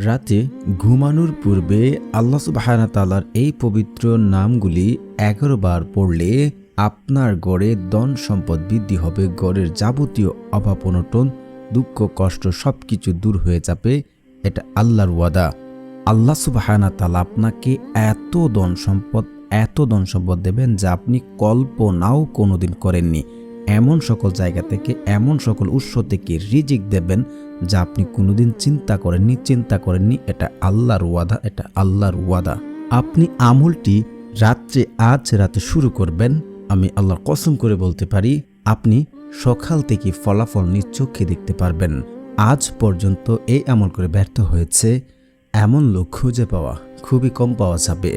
রাতে ঘুমানোর পূর্বে আল্লাহ সুবহানাহু ওয়া তাআলার এই পবিত্র নামগুলি ১১ বার পড়লে আপনার গড়ে ধন সম্পদ বৃদ্ধি হবে, গড়ের যাবতীয় অভাব অনটন, দুঃখ কষ্ট সবকিছু দূর হয়ে যাবে। এটা আল্লাহর ওয়াদা। আল্লাহ সুবহানাহু ওয়া তাআলা আপনাকে এত ধন সম্পদ দেবেন যা আপনি কল্পনাও কোনোদিন করেননি। এমন সকল জায়গা থেকে, এমন সকল উৎস থেকে রিজিক দেবেন যা আপনি কোনোদিন চিন্তা করেননি। এটা আল্লাহর ওয়াদা, এটা আল্লাহর ওয়াদা। আপনি আমলটি আজ রাতে শুরু করবেন। আমি আল্লাহর কসম করে বলতে পারি আপনি সকাল থেকে ফলাফল নিজ চোখে দেখতে পারবেন। আজ পর্যন্ত এই আমল করে ব্যর্থ হয়েছে এমন লোক খুঁজে পাওয়া খুবই কম পাওয়া যাবে,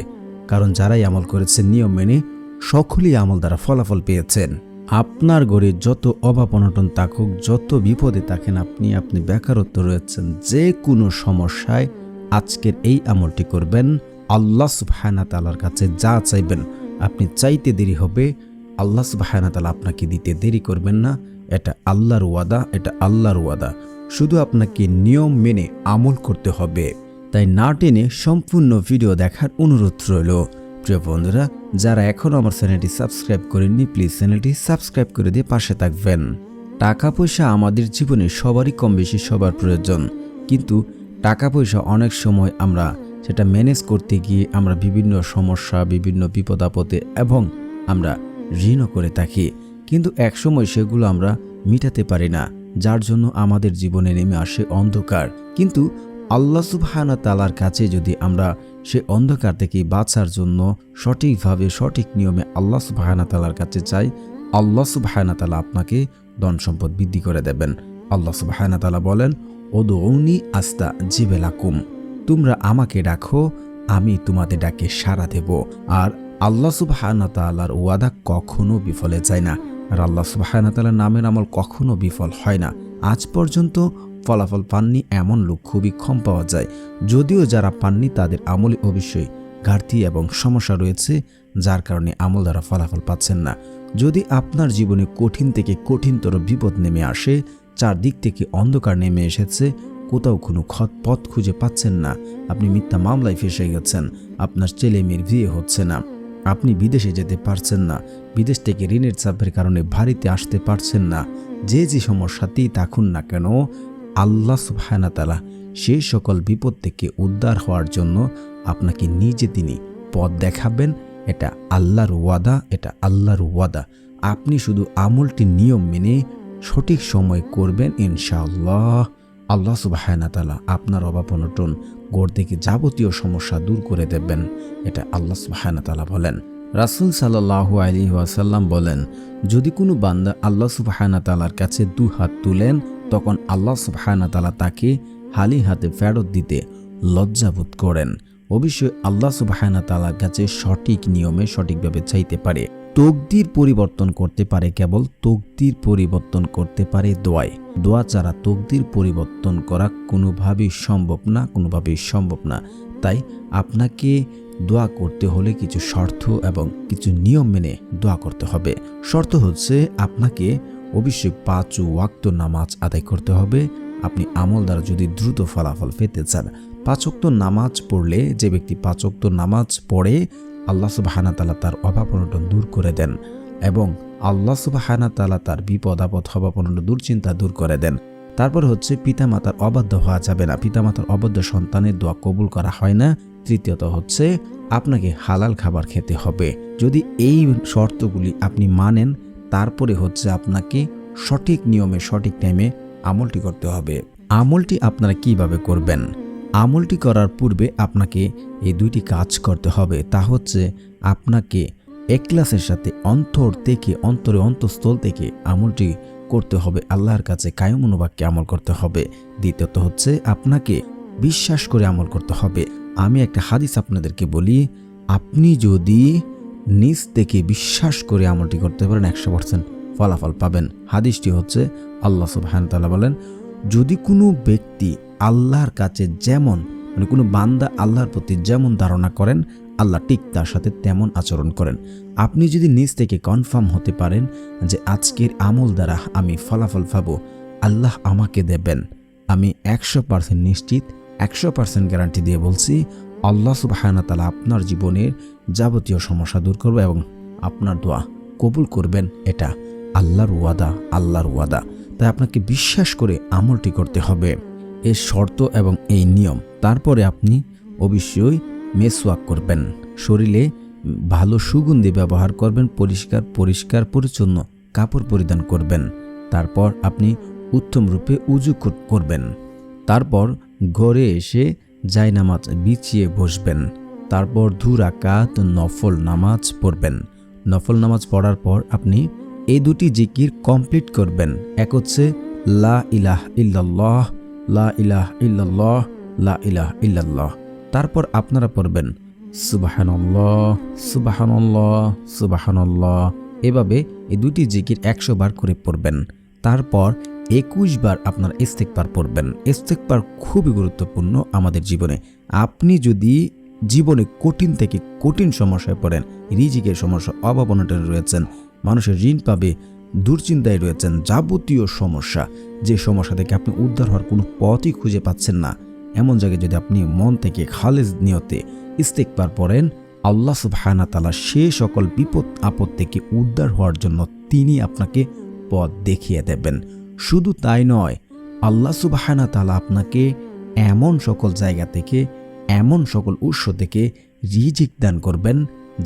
কারণ যারাই আমল করেছে নিয়ম মেনে সকলেই আমল দ্বারা ফলাফল পেয়েছেন। আপনার ঘরে যত অভাব অনটন থাকুক, যত বিপদে থাকেন, আপনি বেকারত্ব রয়েছেন, যে কোনো সমস্যায় আজকের এই আমলটি করবেন। আল্লাহ সুবহানাহু ওয়া তাআলার কাছে যা চাইবেন আপনি চাইতে দেরি হবে, আল্লাহ সুবহানাহু ওয়া তাআলা আপনাকে দিতে দেরি করবেন না। এটা আল্লাহর ওয়াদা, এটা আল্লাহর ওয়াদা। শুধু আপনাকে নিয়ম মেনে আমল করতে হবে। তাই না টেনে সম্পূর্ণ ভিডিও দেখার অনুরোধ রইল। প্রিয় বন্ধুরা, যারা এখনও আমার চ্যানেলটি সাবস্ক্রাইব করেননি, প্লিজ চ্যানেলটি সাবস্ক্রাইব করে দিয়ে পাশে থাকবেন। টাকা পয়সা আমাদের জীবনে সবারই কম বেশি সবার প্রয়োজন, কিন্তু টাকা পয়সা অনেক সময় আমরা সেটা ম্যানেজ করতে গিয়ে আমরা বিভিন্ন সমস্যা, বিভিন্ন বিপদ আপদে এবং আমরা ঋণও করে থাকি, কিন্তু একসময় সেগুলো আমরা মিটাতে পারি না, যার জন্য আমাদের জীবনে নেমে আসে অন্ধকার। কিন্তু আল্লাহ সুবহানাহু ওয়া তাআলার কাছে যদি আমরা সে অন্ধকার থেকে বাঁচার জন্য সঠিকভাবে সঠিক নিয়মে আল্লাহ সুবহানাহু ওয়া তাআলার কাছে চাই, আল্লাহ সুবহানাহু ওয়া তাআলা আপনাকে ধন সম্পদ বৃদ্ধি করে দেবেন। আল্লাহ সুবহানাহু ওয়া তাআলা বলেন, উদউনি আস্তাজিব লাকুম, তোমরা আমাকে ডাকো, আমি তোমাদের ডাকে সাড়া দেব। আর আল্লাহ সুবহানাহু ওয়া তাআলার ওয়াদা কখনো বিফলে যায় না, আর আল্লাহ সুবহানাহু ওয়া তাআলার নামের আমল কখনো বিফল হয় না। আজ পর্যন্ত ফলাফল পাননি এমন লোক খুবই কম পাওয়া যায়। যদিও যারা পাননি তাদের আমলে অবশ্যই ঘাটতি এবং সমস্যা রয়েছে, যার কারণে আমল দ্বারা ফলাফল পাচ্ছেন না। যদি আপনার জীবনে কঠিন থেকে কঠিনতর বিপদ নেমে আসে, চারদিক থেকে অন্ধকার নেমে এসেছে, কোথাও কোনো পথ খুঁজে পাচ্ছেন না, আপনি মিথ্যা মামলায় ফেসে গেছেন, আপনার ছেলে মেয়ের বিয়ে হচ্ছে না, আপনি বিদেশে যেতে পারছেন না, বিদেশ থেকে ঋণের চাপের কারণে বাড়িতে আসতে পারছেন না, যে সমস্যাতেই থাকুন না কেন, আল্লাহ সুবহানাহু ওয়া তাআলা সেই সকল বিপদ থেকে উদ্ধার হওয়ার জন্য আপনাকে নিজে তিনি পথ দেখাবেন। এটা আল্লাহর ওয়াদা, এটা আল্লাহর ওয়াদা। আপনি শুধু আমলটি নিয়ম মেনে সঠিক সময় করবেন, ইনশাআল্লাহ আল্লাহ সুবহানাহু ওয়া তাআলা আপনার অভাব অনটন ঘর থেকে যাবতীয় সমস্যা দূর করে দেবেন। এটা আল্লাহ সুবহানাহু ওয়া তাআলা বলেন। রাসূল সাল্লাল্লাহু আলাইহি ওয়াসাল্লাম বলেন, যদি কোনো বান্দা আল্লাহ সুবহানাহু ওয়া তাআলার কাছে দুই হাত তুলেন, তখন আল্লাহ সুবহানাহু ওয়া তাআলা তাকে খালি হাতে ফেরত দিতে লজ্জাবোধ করেন। অবশ্যই আল্লাহ সুবহানাহু ওয়া তাআলার কাছে সঠিক নিয়মে সঠিকভাবে চাইতে পারে। তকদির পরিবর্তন করতে পারে কেবল, তকদির পরিবর্তন করতে পারে দোয়ায়। দোয়া ছাড়া তকদির পরিবর্তন করা কোনোভাবেই সম্ভব না। তাই আপনাকে দোয়া করতে হলে কিছু শর্ত এবং কিছু নিয়ম মেনে দোয়া করতে হবে। শর্ত হচ্ছে আপনাকে অবশ্যই ৫ ওয়াক্ত নামাজ আদায় করতে হবে। আপনি আমল দ্বারা যদি দ্রুত ফলাফল পেতে চান, ৫ ওয়াক্ত নামাজ পড়লে, যে ব্যক্তি ৫ ওয়াক্ত নামাজ পড়ে, আল্লাহ সুবহানাহু ওয়া তাআলা তার অভাব অনটন দূর করে দেন এবং আল্লাহ সুবহানাহু ওয়া তাআলা তার বিপদ আপদ অভাব অনটন দুশ্চিন্তা দূর করে দেন। তারপর হচ্ছে পিতামাতার অবাধ্য হওয়া যাবে না, পিতামাতার অবাধ্য সন্তানের দোয়া কবুল করা হয় না। তৃতীয়ত হচ্ছে আপনাকে হালাল খাবার খেতে হবে। যদি এই শর্তগুলি আপনি মানেন, তারপরে হচ্ছে আপনাকে সঠিক নিয়মে সঠিক টাইমে আমলটি করতে হবে। আমলটি আপনারা কিভাবে করবেন? আমলটি করার পূর্বে আপনাকে এই দুইটি কাজ করতে হবে। তা হচ্ছে আপনাকে ইখলাসের সাথে অন্তঃস্থল থেকে আমলটি করতে হবে, আল্লাহর কাছে কায়েম মনোবাক্যে আমল করতে হবে। দ্বিতীয়ত হচ্ছে আপনাকে বিশ্বাস করে আমল করতে হবে। আমি একটা হাদিস আপনাদেরকে বলি, আপনি যদি নিজ থেকে বিশ্বাস করে আমলটি করতে পারেন 100% ফলাফল পাবেন। হাদিসটি হচ্ছে আল্লাহ সুবহানাহু ওয়া তাআলা বলেন, যদি কোনো ব্যক্তি আল্লাহর কাছে কোনো বান্দা আল্লাহর প্রতি যেমন ধারণা করেন, আল্লাহ ঠিক তার সাথে তেমন আচরণ করেন। আপনি যদি নিজ থেকে কনফার্ম হতে পারেন যে আজকের আমল দ্বারা আমি ফলাফল পাবো, আল্লাহ আমাকে দেবেন, আমি 100% নিশ্চিত 100% গ্যারান্টি দিয়ে বলছি, আল্লাহ সুবহানাহু ওয়া তাআলা আপনার জীবনের যাবতীয় সমস্যা দূর করবে এবং আপনার দোয়া কবুল করবেন। এটা আল্লাহর ওয়াদা। তাই আপনাকে বিশ্বাস করে আমলটি করতে হবে। এর শর্ত এবং এই নিয়ম। তারপরে আপনি অবশ্যই মেসওয়াক করবেন, শরীরে ভালো সুগন্ধি ব্যবহার করবেন, পরিষ্কার পরিচ্ছন্ন কাপড় পরিধান করবেন। তারপর আপনি উত্তম রূপে উযু করবেন। তারপর ঘরে এসে জায়নামাজ বিছিয়ে বসবেন। তারপর 2 রাকাত নফল নামাজ পড়বেন। নফল নামাজ পড়ার পর আপনি এই 2টি জিকির কমপ্লিট করবেন। এক হচ্ছে লা ইলাহা ইল্লাল্লাহ, লা ইলাহা ইল্লাল্লাহ, লা ইলাহা ইল্লাল্লাহ। তারপর আপনারা পড়বেন সুবহানাল্লাহ, সুবহানাল্লাহ, সুবহানাল্লাহ। এভাবে এই 2টি জিকির 100 বার করে পড়বেন। তারপর 21 বার আপনার ইস্তেগফার পড়বেন। ইস্তেগফার খুবই গুরুত্বপূর্ণ আমাদের জীবনে। আপনি যদি জীবনে কঠিন থেকে কঠিন সমস্যায় পড়েন, রিজিকের সমস্যা, অভাব অনটনে রয়েছেন, মানুষের ঋণ পাবে, দুশ্চিন্তায় রয়েছেন, যাবতীয় সমস্যা, যে সমস্যা থেকে আপনি উদ্ধার হওয়ার কোনো পথই খুঁজে পাচ্ছেন না, এমন জায়গায় যদি আপনি মন থেকে খালেজ নিয়তে ইস্তেগফার পড়েন, আল্লাহ সুবহানাহু ওয়া তাআলা সেই সকল বিপদ আপদ থেকে উদ্ধার হওয়ার জন্য তিনি আপনাকে পথ দেখিয়ে দেবেন। শুধু তাই নয়, আল্লাহ সুবহানাহু ওয়া তাআলা আপনাকে এমন সকল জায়গা থেকে, এমন সকল উৎস থেকে রিজিক দান করবেন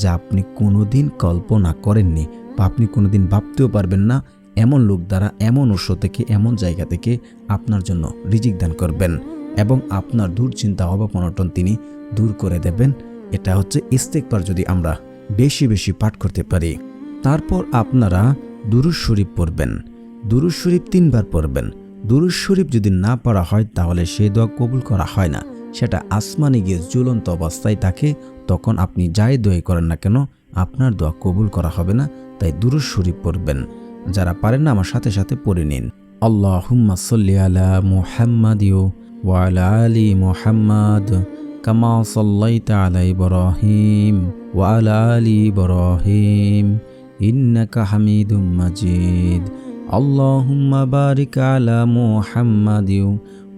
যা আপনি কোনোদিন কল্পনা করেননি বা আপনি কোনোদিন ভাবতেও পারবেন না। এমন লোক দ্বারা, এমন উৎস থেকে, এমন জায়গা থেকে আপনার জন্য রিজিক দান করবেন এবং আপনার দুশ্চিন্তা, অভাব অনটন তিনি দূর করে দেবেন। এটা হচ্ছে ইস্তেগফার যদি আমরা বেশি বেশি পাঠ করতে পারি। তারপর আপনারা দুরূদ শরীফ পড়বেন। দুরূদ শরীফ 3 বার পড়বেন। দুরূদ শরীফ যদি না পড়া হয় তাহলে সেই দোয়া কবুল করা হয় না। সেটা আসমানে গিয়ে ঝুলন্ত অবস্থায় থাকে। তখন আপনি যাই দোয়া করেন না কেন, আপনার দোয়া কবুল করা হবে না। তাই দুরূদ শরীফ পড়বেন। যারা পারেন না আমার সাথে সাথে পড়ে নিন। আল্লাহুম্মা সাল্লি আলা মুহাম্মাদ ওয়া আলা আলি মুহাম্মাদ কামা সাল্লাইতা আলা ইব্রাহিম ওয়া আলা আলি ইব্রাহিম ইন্নাকা হামিদুম মাজিদ। আল্লাহুম্মা বারিক আলা মুহাম্মাদ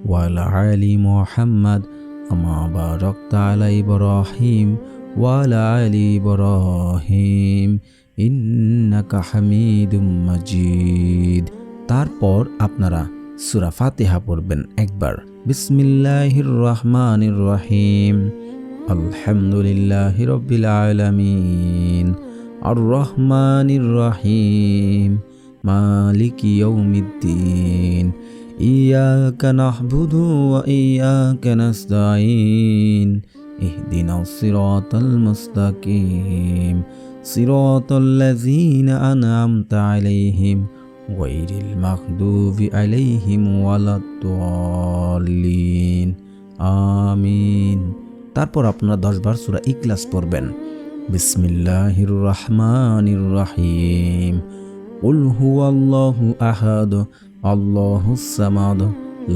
ওয়া আলা আলি মুহাম্মাদ কামা বারাকতা আলা ইব্রাহিম ওয়া আলা আলি ইব্রাহিম ইন্নাকা হামিদুম মাজিদ। তারপর আপনারা সূরা ফাতিহা পড়বেন একবার। বিসমিল্লাহির রহমানির রহিম, আলহামদুলিল্লাহি রাব্বিল আলামিন, আর রহমানির রহিম, মালিকি ইয়াউমিদ্দিন, ইয়াকা নাহবুদু ওয়া ইয়াকা নাস্তাঈন, ইহদিনাস সিরাতাল মুস্তাকিম, সিরাতাল্লাযীনা আন'আমতা আলাইহিম গায়রিল মাগদুবি আলাইহিম ওয়ালাদ-দাল্লিন, আমিন। তারপর আপনারা 10 বার সূরা ইখলাস পড়বেন। বিসমিল্লাহির রহমানির রহিম, কুল হুয়াল্লাহু আহাদ, আল্লাহুস সামাদ,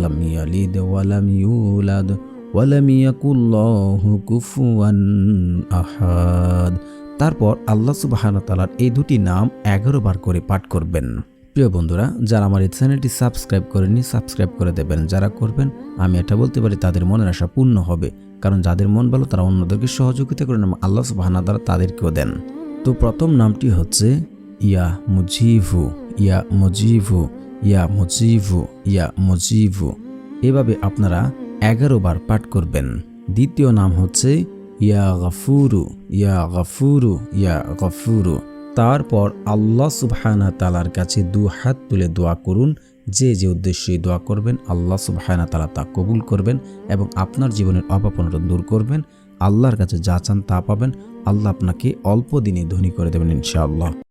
লাম ইয়ালিদ ওয়া লাম ইউলাদ ওয়া লাম ইয়াকুল লাহু কুফুয়ান আহাদ। তারপর আল্লাহ সুবহানাহু ওয়া তাআলার এই 2টি নাম 11 বার করে পাঠ করবেন। প্রিয় বন্ধুরা, যারা আমার এই চ্যানেলটি সাবস্ক্রাইব করেননি, সাবস্ক্রাইব করে দেবেন। যারা করবেন, আমি এটা বলতে পারি তাদের মনের আশা পূর্ণ হবে। কারণ যাদের মন ভালো তারা অন্যদেরকে সহযোগিতা করেন এবং আল্লাহ সুবহানাহু ওয়া তাআলা তাদেরকেও দেন। তো প্রথম নামটি হচ্ছে ইয়া মুজিবু, ইয়া মুজিবু, ইয়া মুজিবু, ইয়া মুজিবু। এভাবে আপনারা 11 বার পাঠ করবেন। দ্বিতীয় নাম হচ্ছে ইয়া গফুরু, ইয়া গফুরু, ইয়া গফুরু। তারপর আল্লাহ সুবহানাহু ওয়া তাআলার কাছে 2 হাত তুলে দোয়া করুন। যে যে উদ্দেশ্যে দোয়া করবেন আল্লাহ সুবহানাহু ওয়া তাআলা তা কবুল করবেন এবং আপনার জীবনের অভাব অনটন দূর করবেন। আল্লাহর কাছে যা চান তা পাবেন। আল্লাহ আপনাকে অল্প দিনে ধনী করে দেবেন ইনশাআল্লাহ।